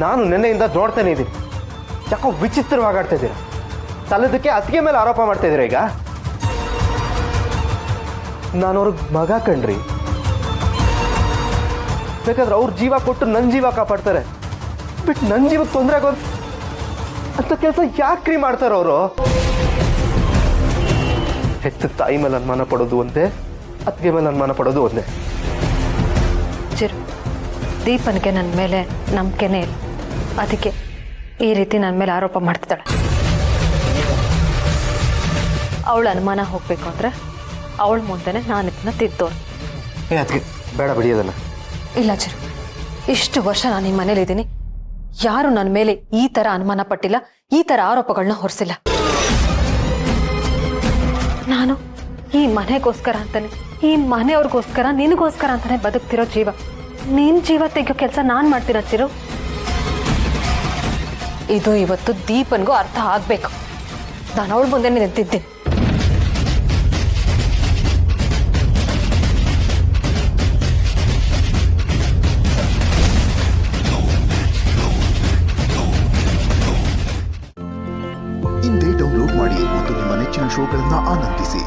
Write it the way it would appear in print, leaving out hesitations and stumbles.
ನಾನು ನಿನ್ನೆಯಿಂದ ನೋಡ್ತಾನೆ ಇದ್ದೀನಿ, ಯಾಕೋ ವಿಚಿತ್ರವಾಗಿ ಆಡ್ತಾ ಇದ್ದೀರಾ. ತಲೆದಕ್ಕೆ ಅತ್ತಿಗೆ ಮೇಲೆ ಆರೋಪ ಮಾಡ್ತಾ ಇದ್ದೀರಾ. ಈಗ ನಾನು ಅವ್ರಿಗೆ ಮಗ ಕಣ್ರಿ, ಬೇಕಾದ್ರೆ ಅವ್ರ ಜೀವ ಕೊಟ್ಟು ನನ್ನ ಜೀವ ಕಾಪಾಡ್ತಾರೆ, ಬಿಟ್ಟು ನನ್ನ ಜೀವಕ್ಕೆ ತೊಂದರೆ ಆಗೋದು ಅಂತ ಕೆಲಸ ಯಾಕ್ರಿ ಮಾಡ್ತಾರೆ ಅವರು? ಹೆತ್ತ ತಾಯಿ ಮೇಲೆ ಅನುಮಾನ ಪಡೋದು ಒಂದೇ, ಅತ್ತಿಗೆ ಮೇಲೆ ಅನುಮಾನ ಪಡೋದು ಒಂದೇ. ಚಿರು, ದೀಪನ್ಗೆ ನನ್ನ ಮೇಲೆ ನಂಬಿಕೆನೇ ಇಲ್ಲ, ಅದಕ್ಕೆ ಈ ರೀತಿ ನನ್ನ ಮೇಲೆ ಆರೋಪ ಮಾಡ್ತಿದ್ದಾಳೆ. ಅವಳ ಅನುಮಾನ ಹೋಗ್ಬೇಕು ಅಂದರೆ ಅವಳ ಮುಂದೆನೆ ನಾನು ಇದನ್ನ ತಿದ್ದೋರು. ಅದಕ್ಕೆ ಬೇಡ ಬಿಡಿ ಅದನ್ನು. ಇಲ್ಲ ಚಿರು, ಇಷ್ಟು ವರ್ಷ ನಾನು ಈ ಮನೇಲಿದ್ದೀನಿ, ಯಾರು ನನ್ನ ಮೇಲೆ ಈ ಥರ ಅನುಮಾನ ಪಟ್ಟಿಲ್ಲ, ಈ ಥರ ಆರೋಪಗಳನ್ನ ಹೊರಿಸಿಲ್ಲ. ನಾನು ಈ ಮನೆಗೋಸ್ಕರ ಅಂತಾನೆ, ಈ ಮನೆಯವ್ರಿಗೋಸ್ಕರ, ನಿನಗೋಸ್ಕರ ಅಂತಾನೆ ಬದುಕ್ತಿರೋ ಜೀವ. ನಿನ್ನ ಜೀವ ತೆಗೆಯೋ ಕೆಲಸ ನಾನು ಮಾಡ್ತೀನ ಚಿರು. ಇದು ಇವತ್ತು ದೀಪನ್ಗೂ ಅರ್ಥ ಆಗ್ಬೇಕು. ನಾನು ಅವಳ ಮುಂದೆ ನಿಂತಿದ್ದೀನಿ. ಇಂದೇ ಡೌನ್ಲೋಡ್ ಮಾಡಿ ಮತ್ತು ನಿಮ್ಮ ನೆಚ್ಚಿನ ಶೋಗಳನ್ನ ಆನಂದಿಸಿ.